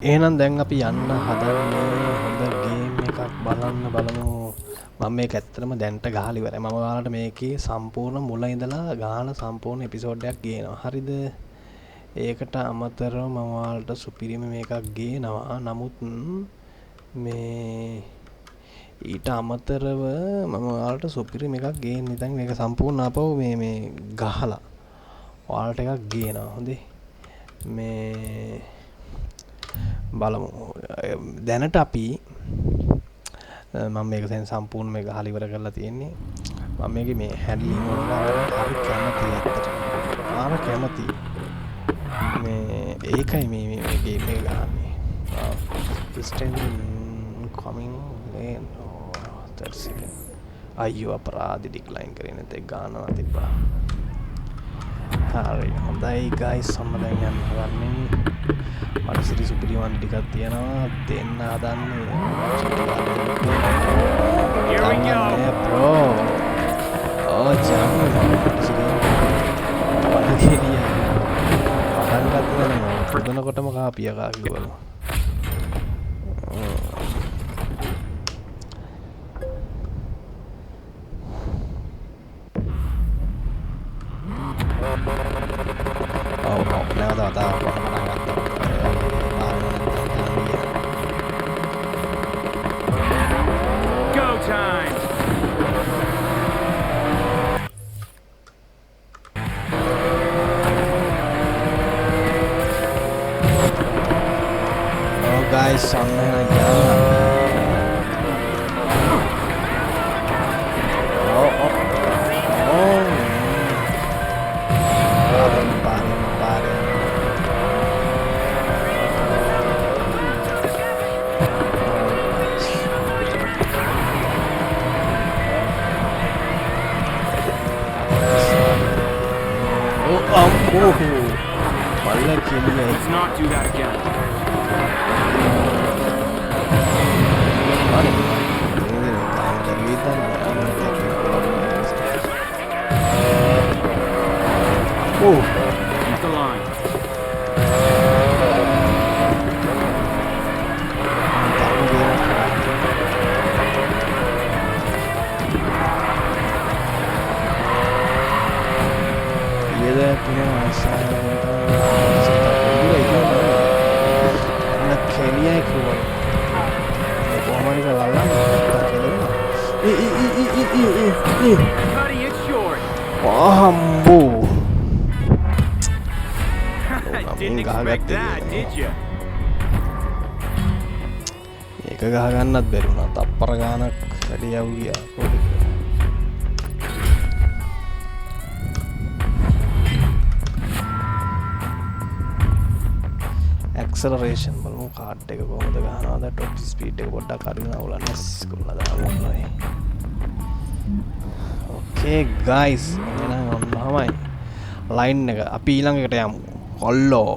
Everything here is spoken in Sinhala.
එහෙනම් දැන් අපි යන්න හදන්නේ හොඳ ගේම් එකක් බලමු. මම මේක ඇත්තටම දැන්ට ගහලා ඉවරයි. මම ඔයාලට මේකේ සම්පූර්ණ මුල ඉඳලා ගහලා සම්පූර්ණ එපිසෝඩ් එකක් ගේනවා. හරිද? ඒකට අමතරව මම ඔයාලට සුපිරිම මේකක් ගේනවා. නමුත් මේ ඊට අමතරව මම ඔයාලට සුපිරිම එකක් ගේන්න ඉතින් මේක සම්පූර්ණ ආපහු මේ ගහලා ඔයාලට එකක් ගේනවා. හොඳේ. මේ බලමු දැනට අපි මම මේක දැන් සම්පූර්ණ මේක ගහලා ඉවර කරලා තියෙන්නේ මම මේකේ මේ හැන්ඩලින් වලට හරි කැමතියි ඇත්තටම ආම කැමතියි මේ ඒකයි මේ ගේම් එක ගහන්නේ ස්ටෙන් කමින් ලේන් that's it අයියෝ අපරාධි ඩික්ලයින් කරේ නැත්නම් ගානවා තිබ්බා හරි හොඳයි guys සම්ම දැන් යන්න හදන්නේ මට සිරි සුපිරිවන් ටිකක් තියෙනවා දෙන්න හදන්නේ here we go bro oh jam සිරි වලකේලිය පටන් ගත්තා පුදනකොටම කාපිය කා කිව්වලු guys sampai aja Let's not do that again. Keep the line. Cutting it short. Wambu. Didn't expect that, did you? මේක ගහ ගන්නත් බැරි වුණා. තප්පර ගානක් වැඩි යවු ගියා. acceleration බලමු කාඩ් එක කොහොමද ගහනවද top speed එක පොඩ්ඩක් අරින්න අවුලන්නේ ස්කෝල්ලා දාන්න ඕනේ. Okay guys එහෙනම් ඔන්නමයි ලයින් එක අපි ඊළඟට යමු. කොල්ලෝ